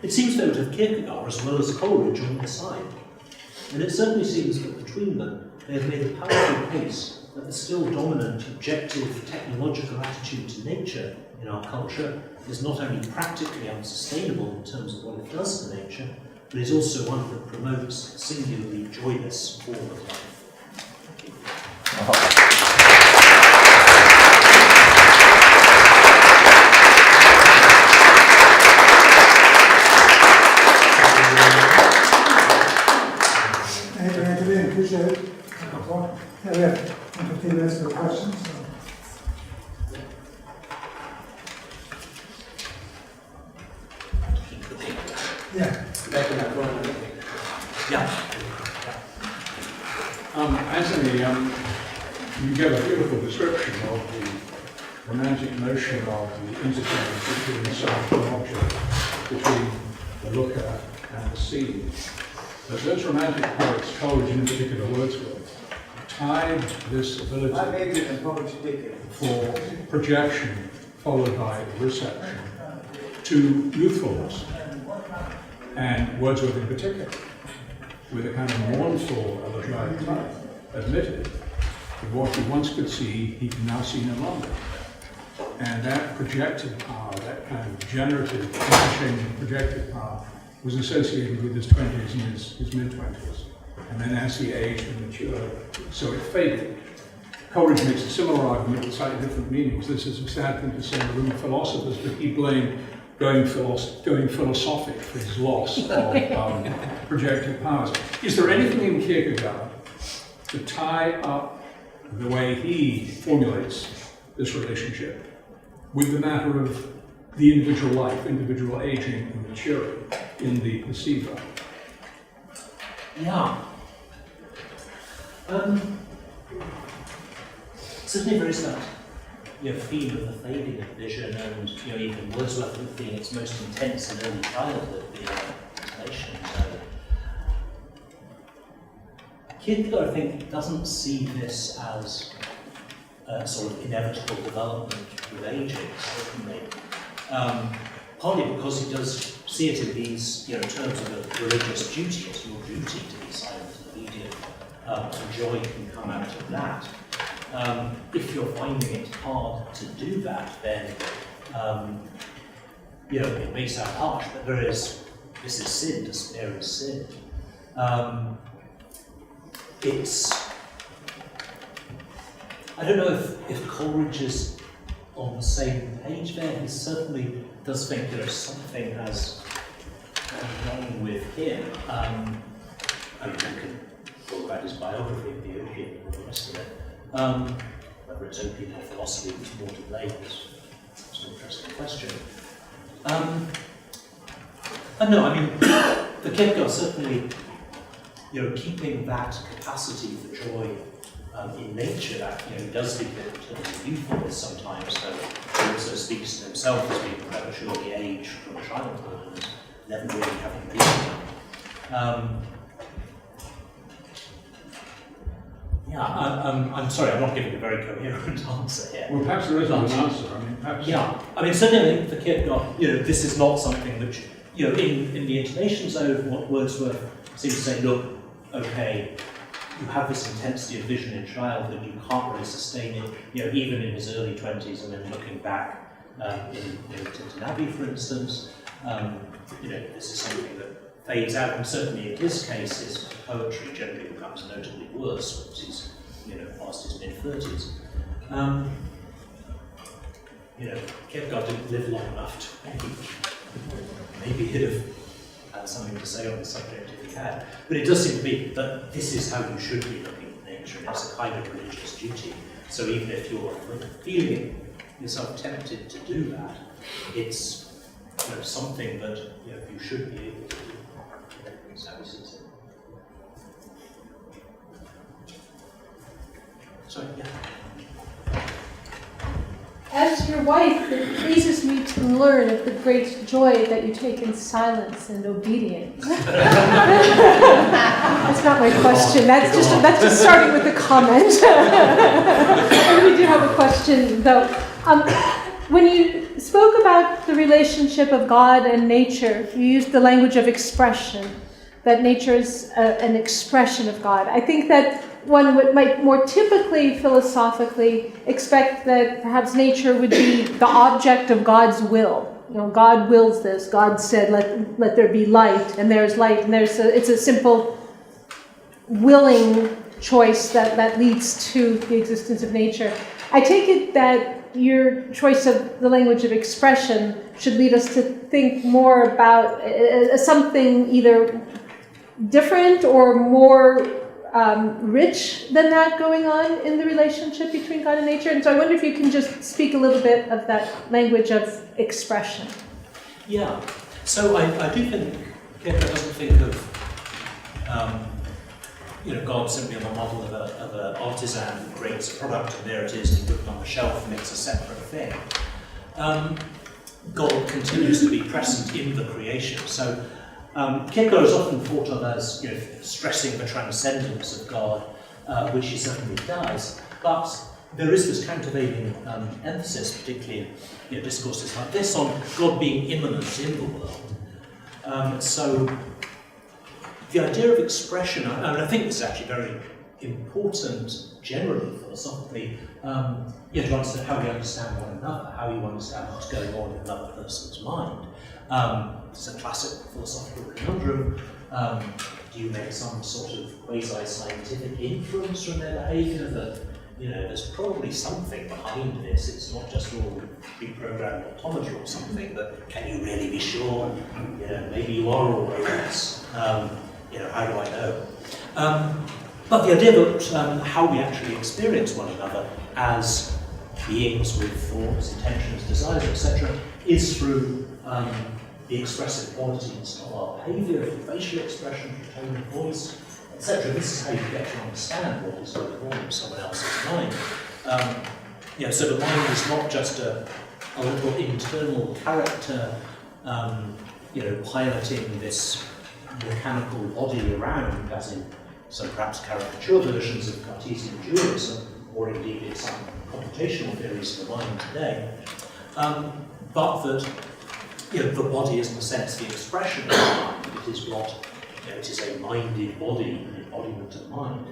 Speaker 1: It seems, though, to have Kierkegaard as well as Coleridge on their side, and it certainly seems that between them they have made a powerful case that the still dominant objective technological attitude to nature in our culture is not only practically unsustainable in terms of what it does to nature, but is also one that promotes a singularly joyless form of life. Thank you.
Speaker 3: Appreciate it. Yeah, we have 15 minutes for questions. Yeah.
Speaker 4: Anthony, you gave a beautiful description of the romantic notion of the interchange between the subject and object, between the looker and the scene. But those romantic poets, Coleridge and in particular Wordsworth, tied this ability for projection followed by reception to youthfulness, and Wordsworth in particular, with a kind of mournful elegiac type, admitted that what he once could see, he can now see no longer. And that projective power, that kind of generative, interchanging projective power, was associated with his 20s and his mid-20s. And then as he aged and matured, so it faded. Coleridge makes a similar argument with slightly different meanings. This is a sad thing to say in a room of philosophers, but he blamed going philosophic for his loss of projective powers. Is there anything in Kierkegaard to tie up the way he formulates this relationship with the matter of the individual life, individual aging and maturing in the perceiver?
Speaker 1: Yeah. Certainly there is that theme of the fading of vision, and even Wordsworth would being its most intense in early childhood, the intimation. Kierkegaard, I think, doesn't see this as a sort of inevitable development with aging, certainly. Partly because he does see it in these terms of a religious duty. It's your duty to be silent and obedient, and joy can come out of that. If you're finding it hard to do that, then it may sound harsh, but this is sin. Despair is sin. I don't know if Coleridge is on the same page there. He certainly does think there's something as wrong with him. I mean, we can talk about his biography of the opium and all the rest of it. Whether it's opium or philosophy was more to blame is an interesting question. The Kierkegaard certainly, keeping that capacity for joy in nature, that does speak of youthfulness sometimes. So he also speaks to himself as being prematurely aged from childhood and never really having been. Yeah, I'm sorry, I'm not giving a very coherent answer here.
Speaker 4: Well, perhaps there isn't an answer. I mean, perhaps.
Speaker 1: Yeah, I mean, certainly for Kierkegaard, this is not something which, in the intonation zone, what Wordsworth seems to say, look, okay, you have this intensity of vision in childhood, you can't really sustain it, even in his early 20s, and then looking back in Tintin Abbey, for instance, this is something that fades out, and certainly in his case, his poetry generally becomes notably worse once he's, past his mid-30s. Kierkegaard didn't live long enough to maybe he'd have had something to say on the subject if he had. But it does seem to me that this is how you should be looking at nature, and it's a kind of religious duty. So even if you're feeling yourself tempted to do that, it's something that you should be able to do. Is how he sees it. Sorry, yeah.
Speaker 2: As your wife, it pleases me to learn of the great joy that you take in silence and obedience. That's not my question. That's just starting with a comment. And we do have a question, though. When you spoke about the relationship of God and nature, you used the language of expression, that nature is an expression of God. I think that one might more typically, philosophically, expect that perhaps nature would be the object of God's will. God wills this. God said, let there be light, and there's light, and it's a simple willing choice that leads to the existence of nature. I take it that your choice of the language of expression should lead us to think more about something either different or more rich than that going on in the relationship between God and nature. And so I wonder if you can just speak a little bit of that language of expression.
Speaker 1: Yeah, so I do think Kierkegaard doesn't think of God simply on the model of an artisan who creates a product and there it is, and you put it on the shelf and it's a separate thing. God continues to be present in the creation. So Kierkegaard is often thought of as stressing the transcendence of God, which he certainly does, but there is this countervailing emphasis, particularly in discourses like this, on God being immanent in the world. So the idea of expression, and I think this is actually very important generally, philosophically, to understand how we understand one another, how you understand what's going on in another person's mind. It's a classic philosophical conundrum. Do you make some sort of quasi-scientific inference from their behaviour that, there's probably something behind this? It's not just all pre-programmed automata or something, but can you really be sure? Maybe you are all robots. How do I know? But the idea that how we actually experience one another as beings with thoughts, intentions, desires, etc., is through the expressive qualities of our behaviour, through facial expression, through tone of voice, etc. This is how you get to understand what is going on in someone else's mind. So the mind is not just a little internal character, piloting this mechanical body around, as in some perhaps caricature versions of Cartesian dualism, or indeed in some computational theories of the mind today, but that the body is in a sense the expression of the mind. It is what it is, a minded body, an embodiment of mind.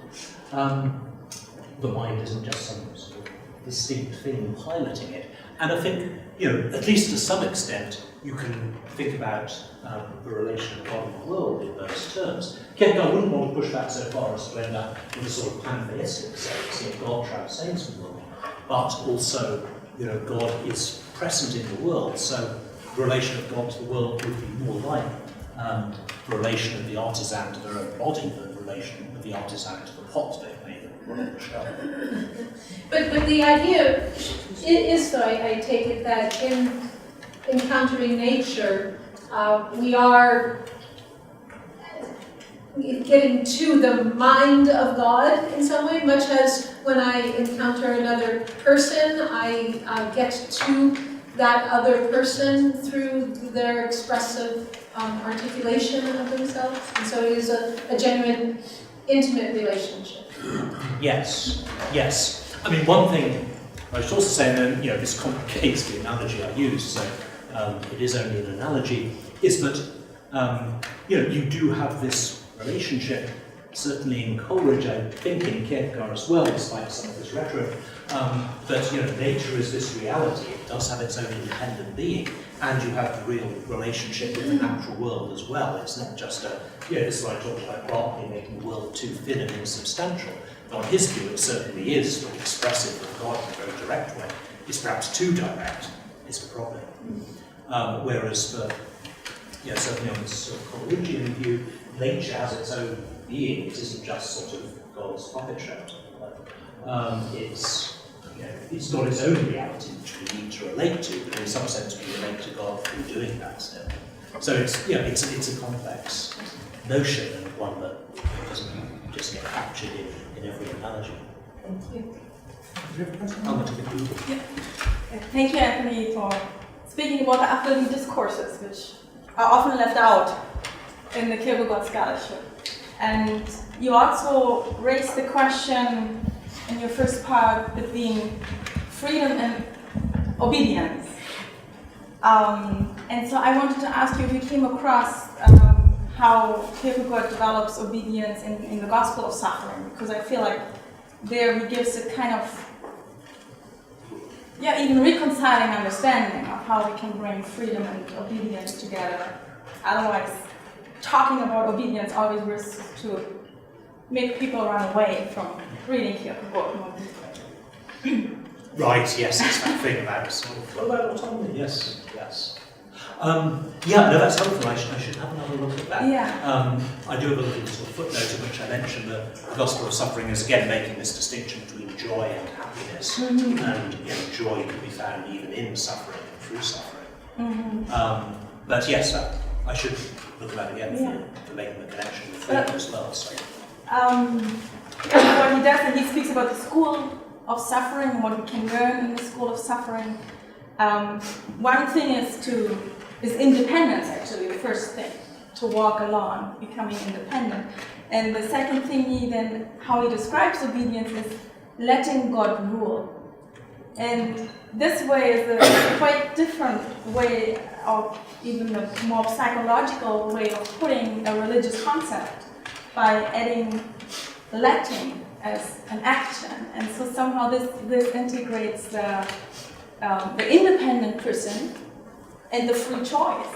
Speaker 1: The mind isn't just some sort of distinct thing piloting it. And I think, at least to some extent, you can think about the relation of God and the world in those terms. Kierkegaard wouldn't want to push that so far as to end up in a sort of pantheistic sense, God transcends the world, but also, God is present in the world, so the relation of God to the world would be more like the relation of the artisan to their own body than the relation of the artisan to the pot they've made on the shelf.
Speaker 2: But the idea is, though, I take it that in encountering nature, we are getting to the mind of God in some way, much as when I encounter another person, I get to that other person through their expressive articulation of themselves. And so it is a genuine, intimate relationship.
Speaker 1: Yes, yes. I mean, one thing I should also say, and then, this complicates the analogy I use, so it is only an analogy, is that, you do have this relationship, certainly in Coleridge, I think in Kierkegaard as well, despite some of his rhetoric, that, nature is this reality, it does have its own independent being, and you have the real relationship with the natural world as well. It's not just this is what I talked about Watkin making the world too thin and insubstantial. On his view, it certainly is sort of expressive of God in a very direct way. It's perhaps too direct, is the problem. Whereas for, certainly on this sort of Coleridgean view, nature has its own being. It isn't just sort of God's puppet show. It's got its own reality which we need to relate to, but in some sense we relate to God through doing that still. So it's a complex notion, and one that doesn't just get captured in every analogy.
Speaker 5: Thank you.
Speaker 6: Thank you, Anthony, for speaking about the upbuilding discourses, which are often left out in the Kierkegaard scholarship. And you also raised the question in your first part between freedom and obedience. And so I wanted to ask you if you came across how Kierkegaard develops obedience in the Gospel of Suffering, because I feel like there he gives a kind of, even reconciling understanding of how we can bring freedom and obedience together. Otherwise, talking about obedience always risks to make people run away from reading Kierkegaard more deeply.
Speaker 1: Right, yes, it's that thing about what about autonomy? Yes. That's helpful. I should have another look at that.
Speaker 6: Yeah.
Speaker 1: I do have a little sort of footnote in which I mentioned that the Gospel of Suffering is again making this distinction between joy and happiness, and joy can be found even in suffering and through suffering. But yes, I should look at that again for making the connection with freedom as well. So.
Speaker 6: What he does, and he speaks about the school of suffering and what we can learn in the school of suffering. One thing is independence, actually, the first thing, to walk alone, becoming independent. And the second thing how he describes obedience is letting God rule. And this way is a quite different way of, even a more psychological way of putting a religious concept by adding letting as an action. And so somehow this integrates the independent person and the free choice,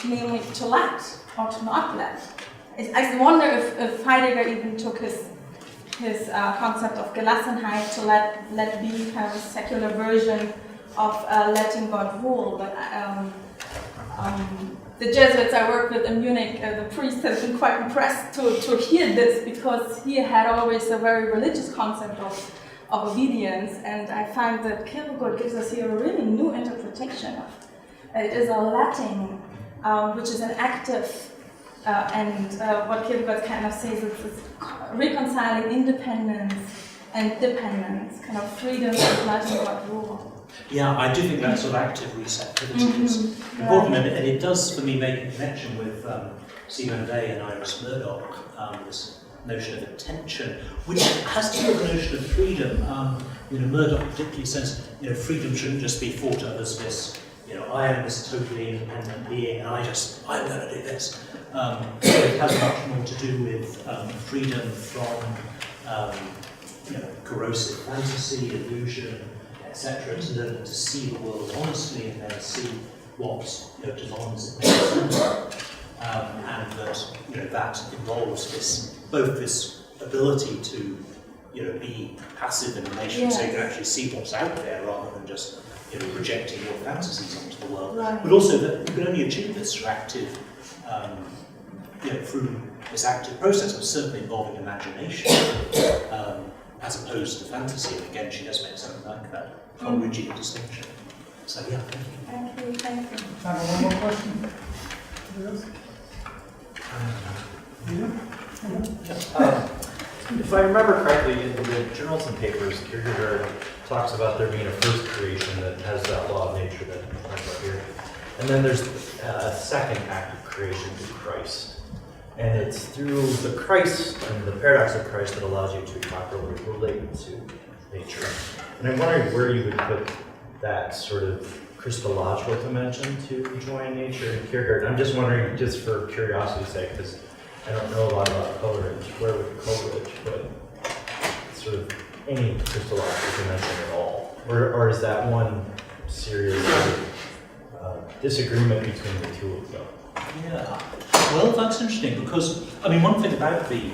Speaker 6: namely to let or to not let. I wonder if Heidegger even took his concept of Gelassenheit to let be kind of a secular version of letting God rule. But the Jesuits I worked with in Munich, the priest has been quite impressed to hear this, because he had always a very religious concept of obedience, and I find that Kierkegaard gives us here a really new interpretation of it is a letting, which is an active, and what Kierkegaard kind of says is reconciling independence and dependence, kind of freedom and letting God rule.
Speaker 1: Yeah, I do think that sort of active receptivity is important, and it does for me make a connection with Simone Day and Iris Murdoch, this notion of attention, which has to do with the notion of freedom. Murdoch particularly says, freedom shouldn't just be thought of as this, I am this totally independent being, and I'm going to do this. It has much more to do with freedom from corrosive fantasy, illusion, etc., to learn to see the world honestly and then see what demands it makes and that involves both this ability to be passive in relation, so you can actually see what's out there rather than just projecting your fantasies onto the world, but also that you can only achieve this through active, through this active process, but certainly involving imagination, as opposed to fantasy. And again, she does make something like that Coleridgean distinction. So yeah, thank you.
Speaker 6: Thank you.
Speaker 3: Time for one more question.
Speaker 7: If I remember correctly, in the journals and papers, Kierkegaard talks about there being a first creation that has that law of nature that I'm talking about here. And then there's a second act of creation through Christ. And it's through the Christ and the paradox of Christ that allows you to properly relate to nature. And I'm wondering where you would put that sort of Christological dimension to enjoying nature in Kierkegaard. I'm just wondering, just for curiosity's sake, because I don't know a lot about Coleridge, where would Coleridge put sort of any Christological dimension at all? Or is that one serious disagreement between the two of them?
Speaker 1: Yeah, well, that's interesting because, I mean, one thing about the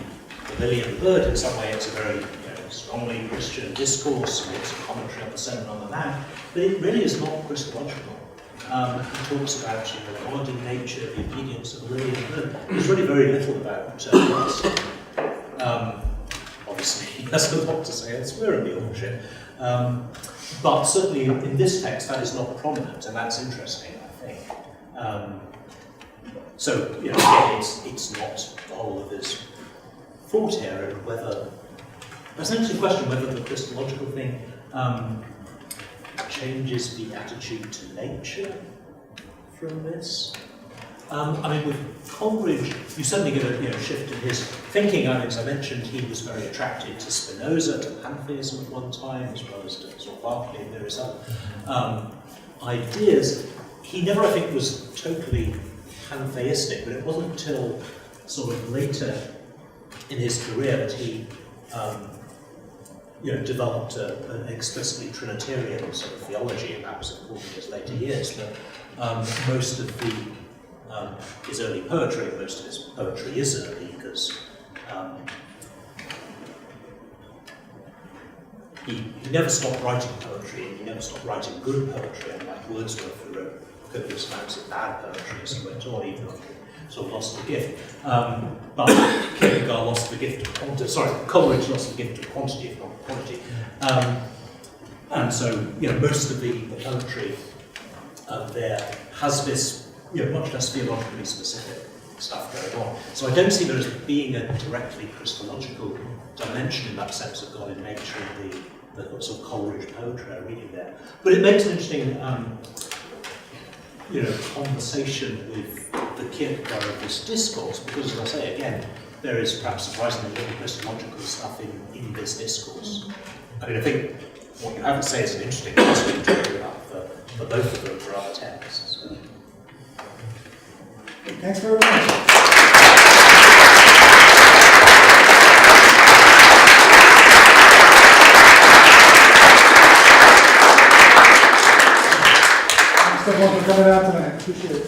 Speaker 1: Lily and the Bird, in some way, it's a very strongly Christian discourse, and it's a commentary on the Sermon on the Mount, but it really is not Christological. He talks about God in nature, the obedience of the Lily and the Bird. There's really very little about Christ. Obviously, he has a lot to say elsewhere in the authorship. But certainly in this text, that is not prominent, and that's interesting, I think. So, again, it's not the whole of his thought here, and whether that's an interesting question, whether the Christological thing changes the attitude to nature from this. I mean, with Coleridge, you certainly get a shift in his thinking. I mean, as I mentioned, he was very attracted to Spinoza, to pantheism at one time, as well as to sort of Watkin and various other ideas. He never, I think, was totally pantheistic, but it wasn't until sort of later in his career that he developed an explicitly Trinitarian sort of theology, and that was important in his later years. But most of his early poetry, most of his poetry is early because he never stopped writing poetry, and he never stopped writing good poetry, unlike Wordsworth, who wrote copious amounts of bad poetry as he went on, even after he sort of lost the gift. But Kierkegaard lost the gift of quantity, Coleridge lost the gift of quantity, if not quality. And so, most of the poetry there has this, much less theologically specific stuff going on. So I don't see there as being a directly Christological dimension in that sense of God in nature, the sort of Coleridge poetry I'm reading there. But it makes an interesting, conversation with the Kierkegaard of this discourse, because, as I say, again, there is perhaps surprisingly little Christological stuff in this discourse. I mean, I think what you have to say is an interesting question to talk about for both of them for other texts. So.
Speaker 3: Thanks very much. Thanks everyone for coming out tonight. Appreciate it.